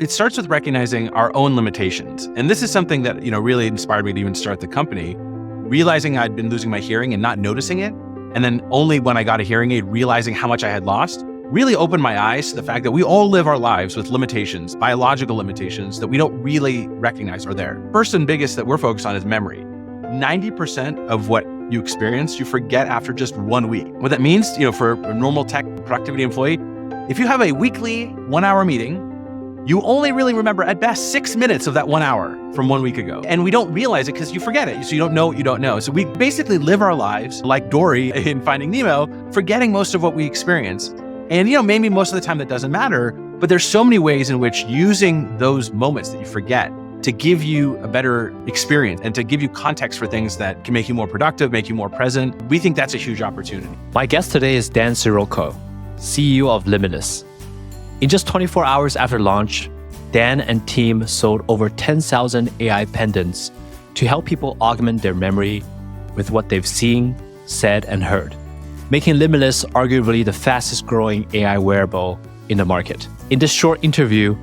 It starts with recognizing our own limitations. And this is something that, really inspired me to even start the company, realizing I'd been losing my hearing and not noticing it. And then only when I got a hearing aid, realizing how much I had lost, really opened my eyes to the fact that we all live our lives with limitations, biological limitations that we don't really recognize are there. First and biggest that we're focused on is memory. 90% of what you experience, you forget after just 1 week. What that means, for a normal tech productivity employee, if you have a weekly 1 hour meeting, you only really remember at best 6 minutes of that 1 hour from 1 week ago. And we don't realize it because you forget it. So you don't know what you don't know. So we basically live our lives like Dory in Finding Nemo, forgetting most of what we experience. And maybe most of the time that doesn't matter, but there's so many ways in which using those moments that you forget to give you a better experience and to give you context for things that can make you more productive, make you more present. We think that's a huge opportunity. My guest today is Dan Siroker, CEO of Limitless. In just 24 hours after launch, Dan and team sold over 10,000 AI pendants to help people augment their memory with what they've seen, said, and heard, making Limitless arguably the fastest growing AI wearable in the market. In this short interview,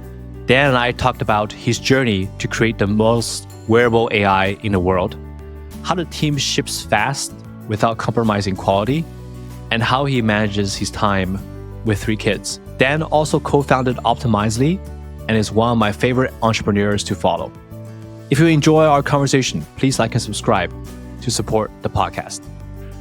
Dan and I talked about his journey to create the most wearable AI in the world, how the team ships fast without compromising quality, and how he manages his time with 3 kids. Dan also co-founded Optimizely and is one of my favorite entrepreneurs to follow. If you enjoy our conversation, please like and subscribe to support the podcast.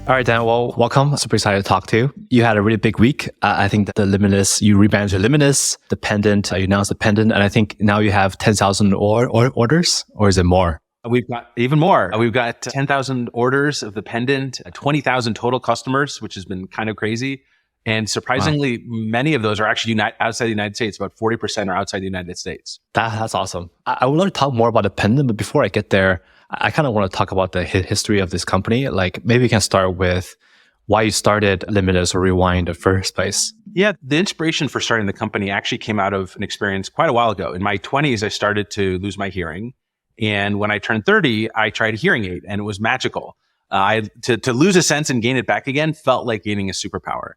All right, Dan, well, welcome. Super excited to talk to you. You had a really big week. I think that the Limitless, you rebranded to Limitless, the pendant, you announced the pendant, and I think now you have 10,000 orders, or is it more? We've got even more. We've got 10,000 orders of the pendant, 20,000 total customers, which has been kind of crazy. And surprisingly, Many of those are actually outside the United States. About 40% are outside the United States. That's awesome. I would love to talk more about the pendant, but before I get there, I kind of want to talk about the history of this company. Like maybe we can start with why you started Limitless or Rewind in the first place. Yeah, the inspiration for starting the company actually came out of an experience quite a while ago. In my 20s, I started to lose my hearing. And when I turned 30, I tried a hearing aid and it was magical. To lose a sense and gain it back again felt like gaining a superpower.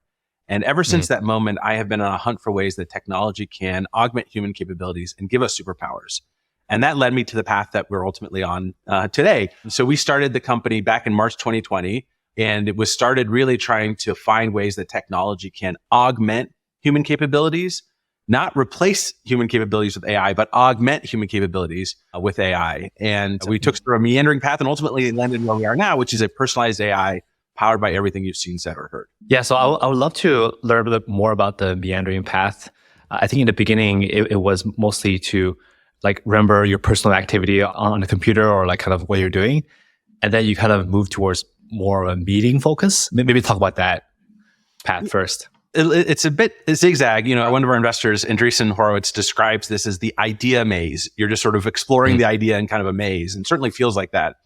And ever since that moment, I have been on a hunt for ways that technology can augment human capabilities and give us superpowers. And that led me to the path that we're ultimately on today. So we started the company back in March 2020, and it was started really trying to find ways that technology can augment human capabilities, not replace human capabilities with AI, but augment human capabilities with AI. And we took through a meandering path and ultimately landed where we are now, which is a personalized AI powered by everything you've seen, said, or heard. Yeah, so I would love to learn a bit more about the meandering path. I think in the beginning, it was mostly to remember your personal activity on the computer or kind of what you're doing. And then you kind of move towards more of a meeting focus. Maybe talk about that path first. It's a bit zigzag. One of our investors, Andreessen Horowitz, describes this as the idea maze. You're just sort of exploring the idea in kind of a maze, and certainly feels like that.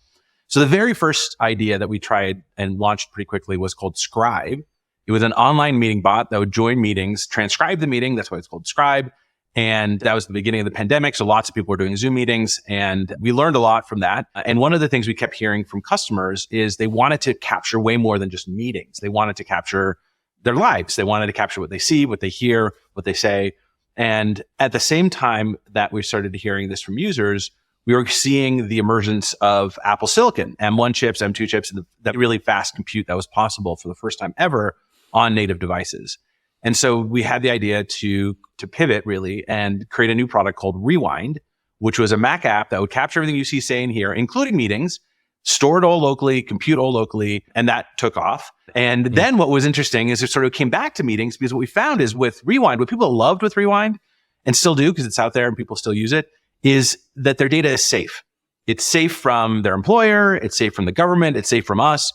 So the very first idea that we tried and launched pretty quickly was called Scribe. It was an online meeting bot that would join meetings, transcribe the meeting. That's why it's called Scribe. And that was the beginning of the pandemic. So lots of people were doing Zoom meetings, and we learned a lot from that. And one of the things we kept hearing from customers is they wanted to capture way more than just meetings. They wanted to capture their lives. They wanted to capture what they see, what they hear, what they say. And at the same time that we started hearing this from users, we were seeing the emergence of Apple Silicon, M1 chips, M2 chips, and that really fast compute that was possible for the first time ever on native devices. And so we had the idea to pivot really and create a new product called Rewind, which was a Mac app that would capture everything you see, say, and hear, including meetings, store it all locally, compute all locally, and that took off. And then what was interesting is it sort of came back to meetings, because what we found is with Rewind, what people loved with Rewind, and still do because it's out there and people still use it, is that their data is safe. It's safe from their employer, it's safe from the government, it's safe from us.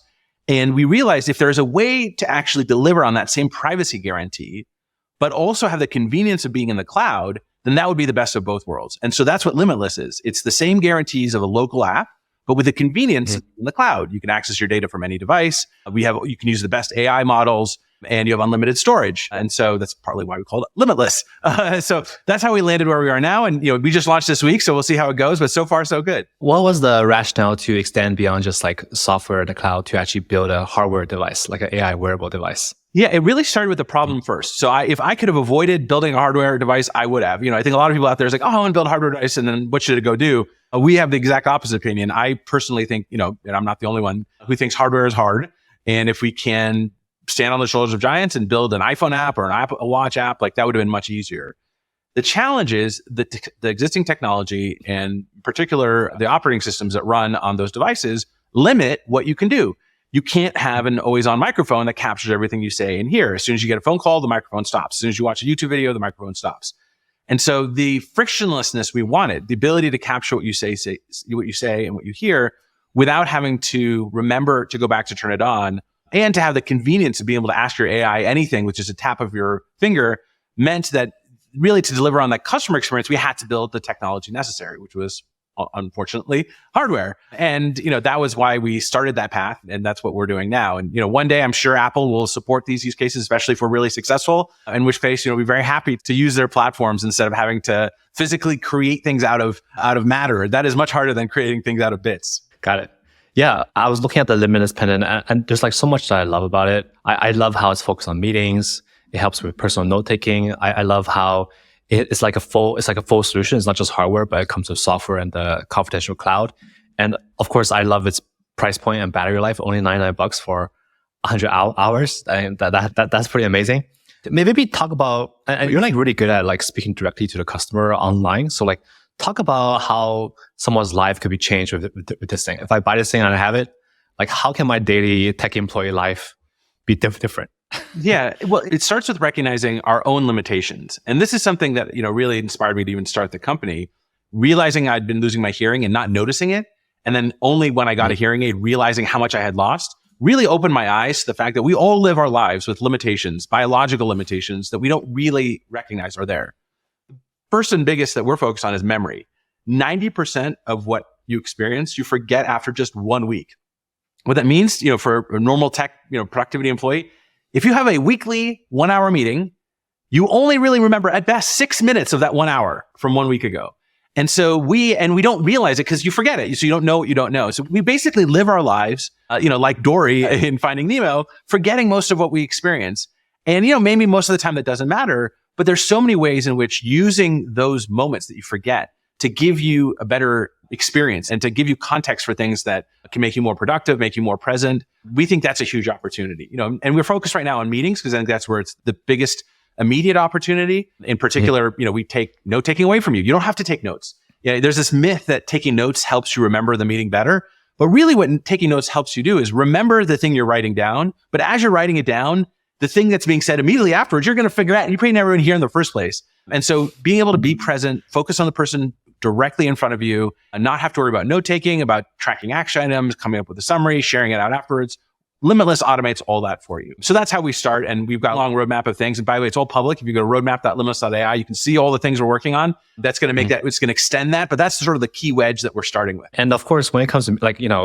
And we realized if there's a way to actually deliver on that same privacy guarantee, but also have the convenience of being in the cloud, then that would be the best of both worlds. And so that's what Limitless is. It's the same guarantees of a local app, but with the convenience in the cloud. You can access your data from any device. You can use the best AI models. and you have unlimited storage. And so that's partly why we called it Limitless. So that's how we landed where we are now. And we just launched this week, so we'll see how it goes. But so far, so good. What was the rationale to extend beyond just like software in the cloud to actually build a hardware device, like an AI wearable device? Yeah, it really started with the problem first. So if I could have avoided building a hardware device, I would have. I think a lot of people out there is like, oh, I want to build a hardware device, and then what should it go do? We have the exact opposite opinion. I personally think, and I'm not the only one who thinks hardware is hard. And if we can stand on the shoulders of giants and build an iPhone app or a watch app, like that would have been much easier. The challenge is that the existing technology, and in particular the operating systems that run on those devices, limit what you can do. You can't have an always-on microphone that captures everything you say and hear. As soon as you get a phone call, the microphone stops. As soon as you watch a YouTube video, the microphone stops. And so the frictionlessness we wanted, the ability to capture what you say and what you hear without having to remember to go back to turn it on, and to have the convenience of being able to ask your AI anything with just a tap of your finger, meant that really to deliver on that customer experience, we had to build the technology necessary, which was unfortunately hardware. And, that was why we started that path. And that's what we're doing now. And, one day I'm sure Apple will support these use cases, especially if we're really successful, in which case, we'll be very happy to use their platforms instead of having to physically create things out of matter. That is much harder than creating things out of bits. Got it. Yeah, I was looking at the Limitless pendant, and there's like so much that I love about it. I love how it's focused on meetings. It helps with personal note taking. I love how it's like a full solution. It's not just hardware, but it comes with software and the confidential cloud. And of course, I love its price point and battery life. Only $99 for 100 hours. And that's pretty amazing. Maybe talk about, and you're like really good at like speaking directly to the customer online. So like talk about how someone's life could be changed with this thing. If I buy this thing and I have it, like how can my daily tech employee life be different? Yeah, well, it starts with recognizing our own limitations. And this is something that, really inspired me to even start the company, realizing I'd been losing my hearing and not noticing it. And then only when I got a hearing aid, realizing how much I had lost, really opened my eyes to the fact that we all live our lives with limitations, biological limitations that we don't really recognize are there. First and biggest that we're focused on is memory. 90% of what you experience, you forget after just 1 week. What that means, for a normal tech, productivity employee, if you have a weekly 1 hour meeting, you only really remember at best 6 minutes of that 1 hour from 1 week ago. And so we don't realize it because you forget it. So you don't know what you don't know. So we basically live our lives, like Dory in Finding Nemo, forgetting most of what we experience. And, maybe most of the time that doesn't matter, but there's so many ways in which using those moments that you forget to give you a better experience and to give you context for things that can make you more productive, make you more present. We think that's a huge opportunity, and we're focused right now on meetings because I think that's where it's the biggest immediate opportunity. In particular, we take note taking away from you. You don't have to take notes. There's this myth that taking notes helps you remember the meeting better. But really what taking notes helps you do is remember the thing you're writing down. But as you're writing it down, the thing that's being said immediately afterwards, you're going to figure out, and you probably never even hear in the first place. And so being able to be present, focus on the person directly in front of you, and not have to worry about note taking, about tracking action items, coming up with a summary, sharing it out afterwards. Limitless automates all that for you. So that's how we start. And we've got a long roadmap of things. And by the way, it's all public. If you go to roadmap.limitless.ai, you can see all the things we're working on. That's going to make that, it's going to extend that. But that's sort of the key wedge that we're starting with. And of course, when it comes to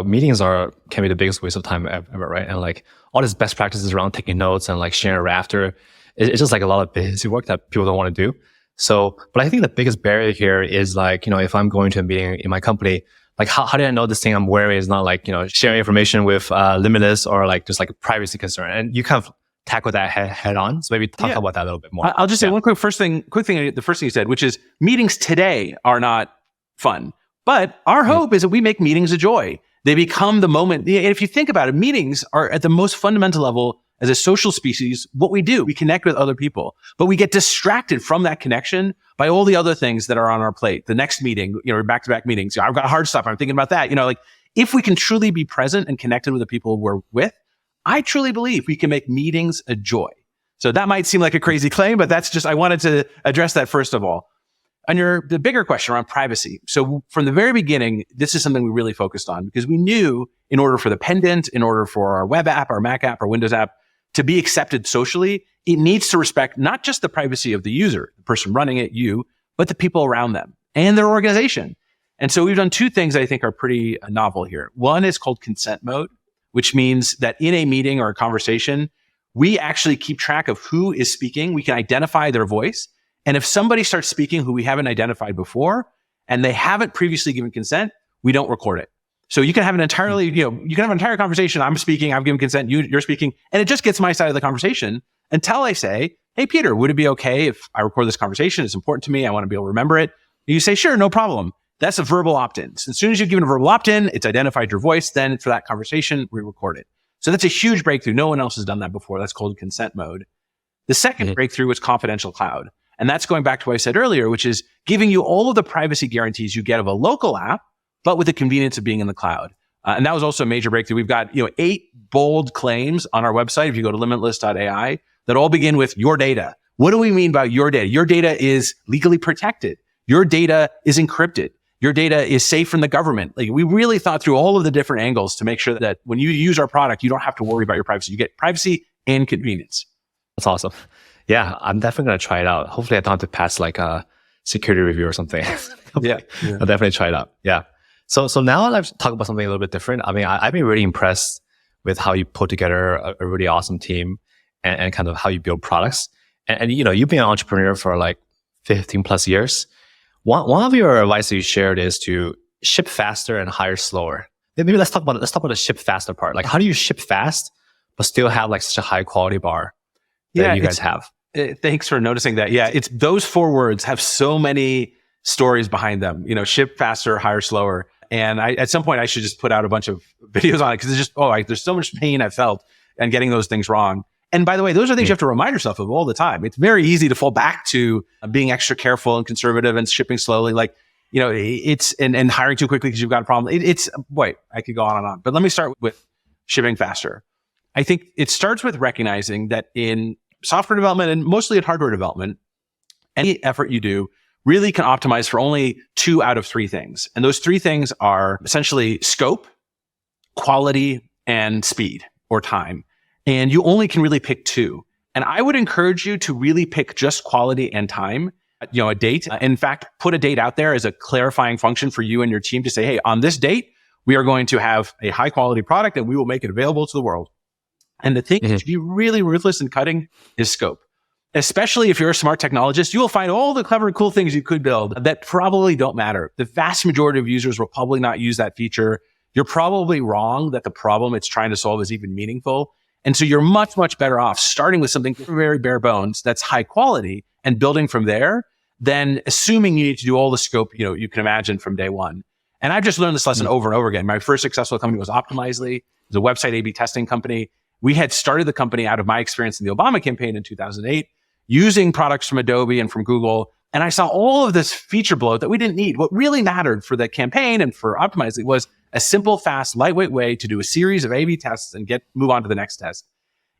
meetings can be the biggest waste of time ever, right? And like all these best practices around taking notes and like sharing it after, it's just like a lot of busy work that people don't want to do. So, but I think the biggest barrier here is like, if I'm going to a meeting in my company, like how do I know this thing I'm wearing is not like, sharing information with Limitless or like just like a privacy concern? And you kind of tackle that head on. So maybe talk about that a little bit more. I'll just say one quick thing, the first thing you said, which is meetings today are not fun. But our hope is that we make meetings a joy. They become the moment. If you think about it, meetings are at the most fundamental level as a social species, what we do. We connect with other people, but we get distracted from that connection by all the other things that are on our plate. The next meeting, back-to-back meetings. I've got hard stuff. I'm thinking about that. Like if we can truly be present and connected with the people we're with, I truly believe we can make meetings a joy. So that might seem like a crazy claim, but that's just, I wanted to address that first of all. On the bigger question around privacy. So from the very beginning, this is something we really focused on because we knew in order for the pendant, in order for our web app, our Mac app, our Windows app to be accepted socially, it needs to respect not just the privacy of the user, the person running it, you, but the people around them and their organization. And so we've done two things I think are pretty novel here. One is called consent mode, which means that in a meeting or a conversation, we actually keep track of who is speaking. We can identify their voice. And if somebody starts speaking who we haven't identified before and they haven't previously given consent, we don't record it. So you can have an entirely, you can have an entire conversation. I'm speaking, I've given consent, you're speaking, and it just gets my side of the conversation until I say, hey, Peter, would it be okay if I record this conversation? It's important to me. I want to be able to remember it. And you say, sure, no problem. That's a verbal opt-in. So as soon as you've given a verbal opt-in, it's identified your voice. Then for that conversation, we record it. So that's a huge breakthrough. No one else has done that before. That's called consent mode. The second breakthrough is confidential cloud. And that's going back to what I said earlier, which is giving you all of the privacy guarantees you get of a local app, but with the convenience of being in the cloud. And that was also a major breakthrough. We've got 8 bold claims on our website. If you go to limitless.ai, that all begin with your data. What do we mean by your data? Your data is legally protected. Your data is encrypted. Your data is safe from the government. Like, we really thought through all of the different angles to make sure that when you use our product, you don't have to worry about your privacy. You get privacy and convenience. That's awesome. Yeah, I'm definitely going to try it out. Hopefully I don't have to pass like a security review or something. Yeah. I'll definitely try it out. Yeah. So now let's talk about something a little bit different. I mean, I've been really impressed with how you put together a really awesome team and kind of how you build products. And you've been an entrepreneur for like 15 plus years. One of your advice that you shared is to ship faster and hire slower. Maybe let's talk about the ship faster part. Like, how do you ship fast but still have like such a high quality bar that you guys have? Thanks for noticing that. Yeah, it's those 4 words have so many stories behind them. Ship faster, hire slower. And at some point I should just put out a bunch of videos on it because it's just, there's so much pain I felt and getting those things wrong. And by the way, those are things you have to remind yourself of all the time. It's very easy to fall back to being extra careful and conservative and shipping slowly. Like, it's, and hiring too quickly because you've got a problem. I could go on and on, but let me start with shipping faster. I think it starts with recognizing that in software development and mostly in hardware development, any effort you do really can optimize for only 2 out of 3 things. And those 3 things are essentially scope, quality, and speed or time. And you only can really pick 2. And I would encourage you to really pick just quality and time, a date. In fact, put a date out there as a clarifying function for you and your team to say, hey, on this date, we are going to have a high quality product and we will make it available to the world. And the thing to be really ruthless in cutting is scope. Especially if you're a smart technologist, you will find all the clever, cool things you could build that probably don't matter. The vast majority of users will probably not use that feature. You're probably wrong that the problem it's trying to solve is even meaningful. And so you're much, much better off starting with something very bare bones that's high quality and building from there than assuming you need to do all the scope, you can imagine from day one. And I've just learned this lesson over and over again. My first successful company was Optimizely. It was a website A/B testing company. We had started the company out of my experience in the Obama campaign in 2008, using products from Adobe and from Google. And I saw all of this feature bloat that we didn't need. What really mattered for the campaign and for Optimizely was a simple, fast, lightweight way to do a series of A/B tests and move on to the next test.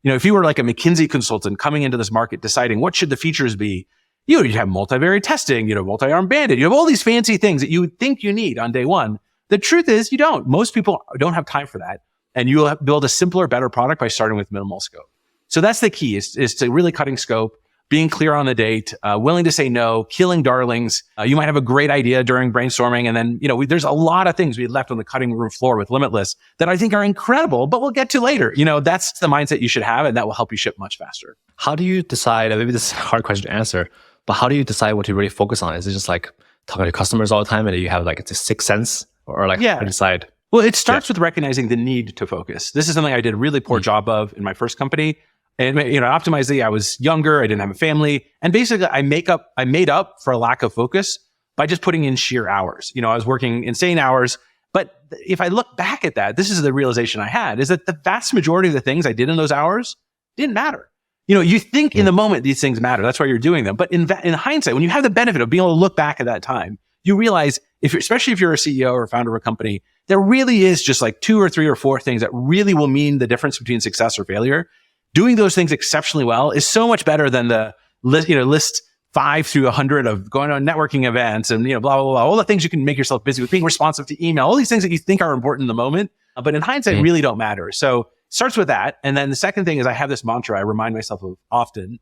If you were like a McKinsey consultant coming into this market, deciding what should the features be, you'd have multivariate testing, multi-arm bandit. You have all these fancy things that you would think you need on day one. The truth is you don't. Most people don't have time for that. And you'll build a simpler, better product by starting with minimal scope. So that's the key is to really cutting scope, being clear on the date, willing to say no, killing darlings. You might have a great idea during brainstorming. And then, there's a lot of things we had left on the cutting room floor with Limitless that I think are incredible, but we'll get to later. That's the mindset you should have, and that will help you ship much faster. How do you decide, maybe this is a hard question to answer, but how do you decide what to really focus on? Is it just like talking to customers all the time and you have like a sixth sense or like how to decide? Well, it starts with recognizing the need to focus. This is something I did a really poor job of in my first company. And, Optimizely, I was younger, I didn't have a family. And basically I made up for a lack of focus by just putting in sheer hours. I was working insane hours. But if I look back at that, this is the realization I had, is that the vast majority of the things I did in those hours didn't matter. You think in the moment these things matter. That's why you're doing them. But in hindsight, when you have the benefit of being able to look back at that time, you realize, especially if you're a CEO or founder of a company, there really is just like 2 or 3 or 4 things that really will mean the difference between success or failure. Doing those things exceptionally well is so much better than the list 5 through 100 of going on networking events and, blah, blah, blah, all the things you can make yourself busy with, being responsive to email, all these things that you think are important in the moment, but in hindsight really don't matter. So it starts with that. And then the second thing is I have this mantra I remind myself of often,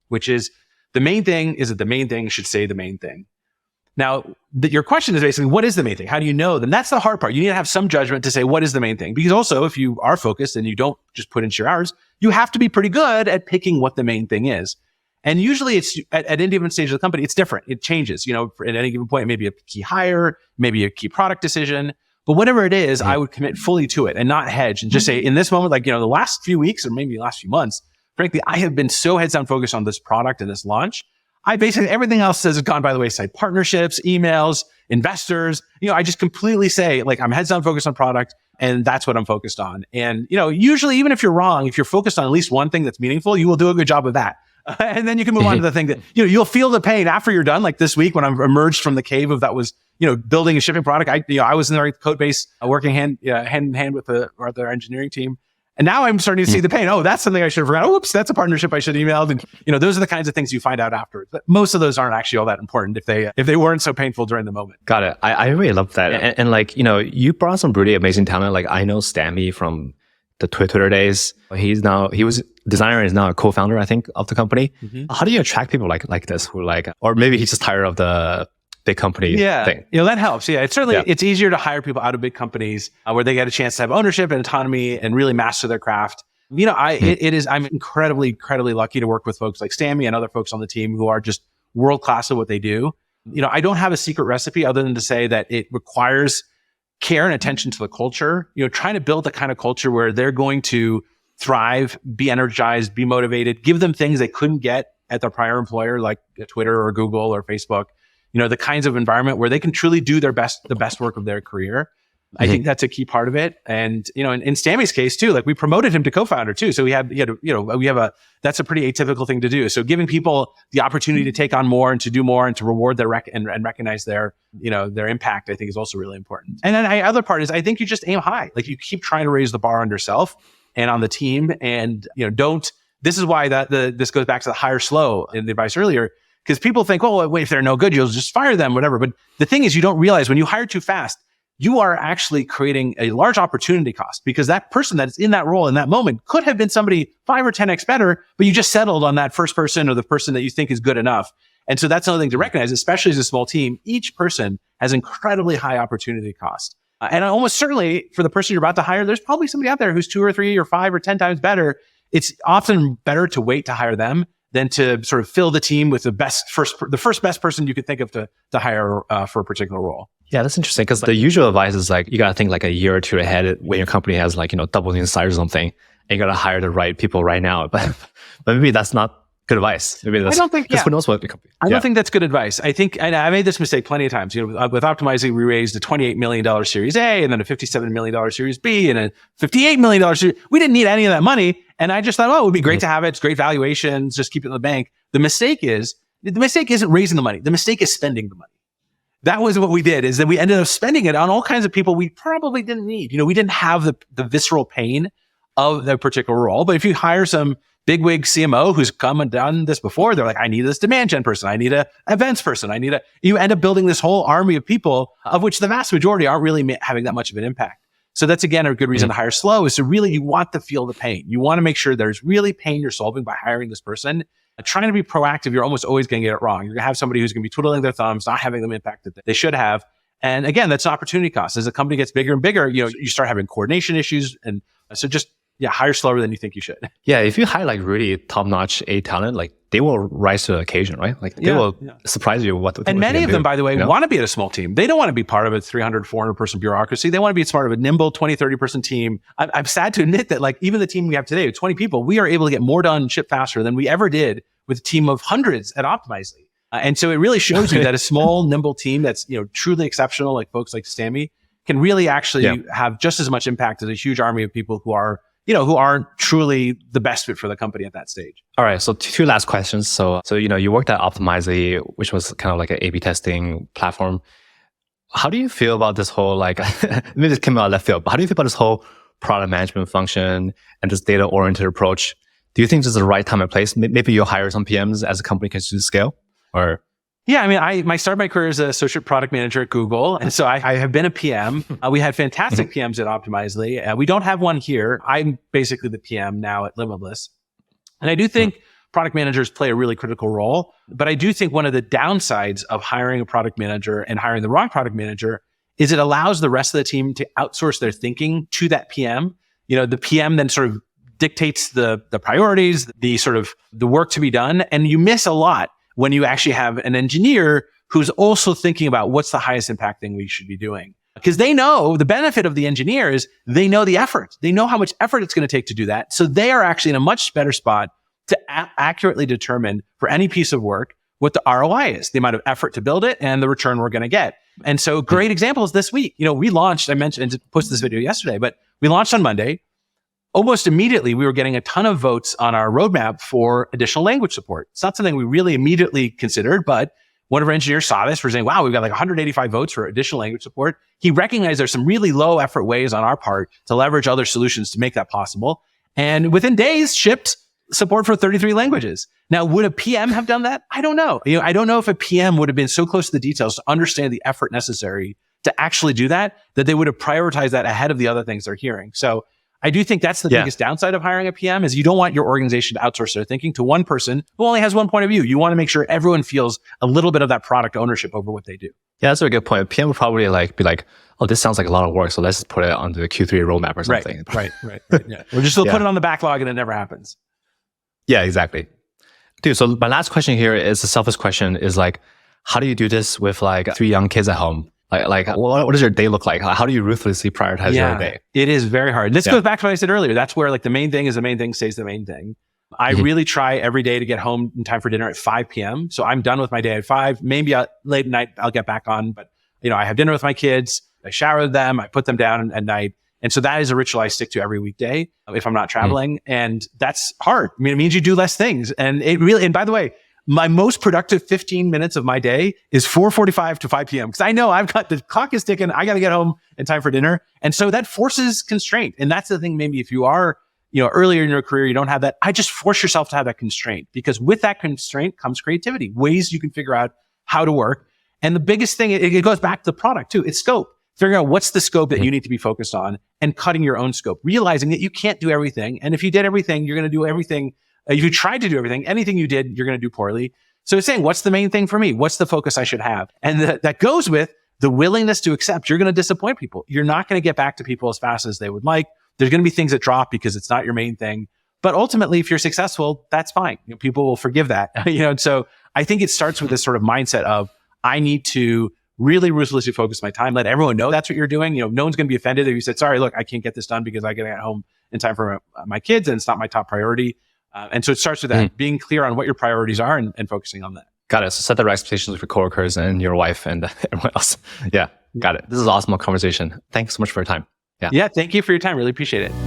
which is the main thing is that the main thing should say the main thing. Now, your question is basically, what is the main thing? How do you know? Then that's the hard part. You need to have some judgment to say, what is the main thing? Because also, if you are focused and you don't just put into your hours, you have to be pretty good at picking what the main thing is. And usually it's at any given stage of the company, it's different. It changes, at any given point, maybe a key hire, maybe a key product decision, but whatever it is, I would commit fully to it and not hedge and just say in this moment, the last few weeks or maybe the last few months, frankly, I have been so heads down focused on this product and this launch. I basically, everything else has gone by the wayside. Partnerships, emails, investors, I just completely say I'm heads down focused on product and that's what I'm focused on. And, usually even if you're wrong, if you're focused on at least one thing that's meaningful, you will do a good job of that. And then you can move on to the thing that, you'll feel the pain after you're done. Like this week when I'm emerged from the cave of that was, building a shipping product. I was in the code base working hand in hand with our engineering team. And now I'm starting to see the pain. Oh, that's something I should have forgotten. Oops, that's a partnership I should have emailed. And, those are the kinds of things you find out afterwards. But most of those aren't actually all that important if they weren't so painful during the moment. Got it. I really love that. And you brought some really amazing talent. Like I know Stammy from the Twitter days. He was designer and is now a co-founder, I think, of the company. Mm-hmm. How do you attract people like this who or maybe he's just tired of the big company thing? That helps. Yeah, it's certainly, it's easier to hire people out of big companies where they get a chance to have ownership and autonomy and really master their craft. I'm incredibly, incredibly lucky to work with folks like Stammy and other folks on the team who are just world-class at what they do. I don't have a secret recipe other than to say that it requires care and attention to the culture, trying to build the kind of culture where they're going to thrive, be energized, be motivated, give them things they couldn't get at their prior employer, like Twitter or Google or Facebook, the kinds of environment where they can truly do the best work of their career. I think that's a key part of it. And, in Stammy's case too, we promoted him to co-founder too. So that's a pretty atypical thing to do. So giving people the opportunity to take on more and to do more and to reward their and recognize their impact, I think is also really important. And then the other part is I think you just aim high. You keep trying to raise the bar on yourself and on the team. And, this is why this goes back to the hire slow in the advice earlier. Because people think, oh, wait, if they're no good, you'll just fire them, whatever. But the thing is, you don't realize when you hire too fast, you are actually creating a large opportunity cost because that person that's in that role in that moment could have been somebody 5 or 10x better, but you just settled on that first person or the person that you think is good enough. And so that's another thing to recognize, especially as a small team. Each person has incredibly high opportunity cost. And almost certainly for the person you're about to hire, there's probably somebody out there who's 2 or 3 or 5 or 10 times better. It's often better to wait to hire them than to sort of fill the team with the first best person you could think of to hire for a particular role. Yeah, that's interesting because the usual advice is you got to think a year or two ahead when your company has doubled in size or something, and you got to hire the right people right now. But maybe that's not good advice. Maybe that's, I don't think, who knows what the company. I don't think that's good advice. I think, and I made this mistake plenty of times. With Optimizely, we raised a $28 million Series A and then a $57 million Series B and a $58 million Series. We didn't need any of that money. And I just thought, it would be great to have it. It's great valuations. Just keep it in the bank. The mistake isn't raising the money. The mistake is spending the money. That was what we did, is that we ended up spending it on all kinds of people we probably didn't need. We didn't have the visceral pain of the particular role. But if you hire some bigwig CMO who's come and done this before, they're like, I need this demand gen person. I need a events person. You end up building this whole army of people, of which the vast majority aren't really having that much of an impact. So that's, again, a good reason to hire slow, is to really, you want to feel the pain. You want to make sure there's really pain you're solving by hiring this person. Trying to be proactive, you're almost always going to get it wrong. You're going to have somebody who's going to be twiddling their thumbs, not having the impact that they should have. And again, that's an opportunity cost. As the company gets bigger and bigger, you start having coordination issues. And so just, hire slower than you think you should. Yeah, if you hire really top-notch A talent, they will rise to the occasion, right? They will surprise you with what. And many of them, by the way, want to be at a small team. They don't want to be part of a 300, 400 person bureaucracy. They want to be part of a nimble 20, 30 person team. I'm sad to admit that even the team we have today, with 20 people, we are able to get more done and ship faster than we ever did with a team of hundreds at Optimizely. And so it really shows you that a small, nimble team that's, truly exceptional, like folks like Stammy, can really actually have just as much impact as a huge army of people who are, who aren't truly the best fit for the company at that stage. All right. So 2 last questions. So you worked at Optimizely, which was kind of like an A/B testing platform. How do you feel about this whole, maybe this came out of left field, but how do you feel about this whole product management function and this data-oriented approach? Do you think this is the right time and place? Maybe you'll hire some PMs as a company continues to scale, or? Yeah, I started my career as an associate product manager at Google. And so I have been a PM. We had fantastic PMs at Optimizely. We don't have one here. I'm basically the PM now at Limitless. And I do think product managers play a really critical role. But I do think one of the downsides of hiring a product manager and hiring the wrong product manager is it allows the rest of the team to outsource their thinking to that PM. The PM then sort of dictates the priorities, the sort of the work to be done. And you miss a lot when you actually have an engineer who's also thinking about what's the highest impact thing we should be doing. Because they know the benefit of the engineer is they know the effort. They know how much effort it's going to take to do that. So they are actually in a much better spot to accurately determine for any piece of work what the ROI is, the amount of effort to build it and the return we're going to get. And so great examples this week. We launched, I mentioned and posted this video yesterday, but we launched on Monday. Almost immediately, we were getting a ton of votes on our roadmap for additional language support. It's not something we really immediately considered, but one of our engineers saw this. We're saying, wow, we've got like 185 votes for additional language support. He recognized there's some really low effort ways on our part to leverage other solutions to make that possible. And within days, shipped support for 33 languages. Now, would a PM have done that? I don't know. I don't know if a PM would have been so close to the details to understand the effort necessary to actually do that they would have prioritized that ahead of the other things they're hearing. So I do think that's the biggest downside of hiring a PM is you don't want your organization to outsource their thinking to one person who only has one point of view. You want to make sure everyone feels a little bit of that product ownership over what they do. Yeah, that's a good point. PM would probably be like, oh, this sounds like a lot of work, so let's just put it on the Q3 roadmap or something. Right. Yeah. Or just put it on the backlog and it never happens. Yeah, exactly. Dude, so my last question here is a selfish question is how do you do this with 3 young kids at home? What does your day look like? How do you ruthlessly prioritize your day? It is very hard. This goes back to what I said earlier. That's where the main thing is the main thing stays the main thing. I really try every day to get home in time for dinner at 5 p.m. So I'm done with my day at 5. Maybe late at night I'll get back on, but I have dinner with my kids. I shower them. I put them down at night. And so that is a ritual I stick to every weekday if I'm not traveling. And that's hard. I mean, it means you do less things. And and by the way, my most productive 15 minutes of my day is 4:45 to 5 p.m. because I know the clock is ticking. I got to get home in time for dinner. And so that forces constraint. And that's the thing, maybe if you are, earlier in your career, you don't have that. I just force yourself to have that constraint because with that constraint comes creativity, ways you can figure out how to work. And the biggest thing, it goes back to the product too. It's scope. Figuring out what's the scope that you need to be focused on and cutting your own scope, realizing that you can't do everything. And if you did everything, you're going to do everything. If you tried to do everything, anything you did, you're going to do poorly. So it's saying, what's the main thing for me? What's the focus I should have? And that goes with the willingness to accept you're going to disappoint people. You're not going to get back to people as fast as they would like. There's going to be things that drop because it's not your main thing. But ultimately, if you're successful, that's fine. People will forgive that. So I think it starts with this sort of mindset of, I need to really ruthlessly focus my time. Let everyone know that's what you're doing. No one's going to be offended if you said, sorry, look, I can't get this done because I got to get home in time for my kids and it's not my top priority. And so it starts with that, being clear on what your priorities are and focusing on that. Got it. So set the right expectations with your coworkers and your wife and everyone else. Yeah, got it. This is an awesome conversation. Thanks so much for your time. Yeah, thank you for your time. Really appreciate it.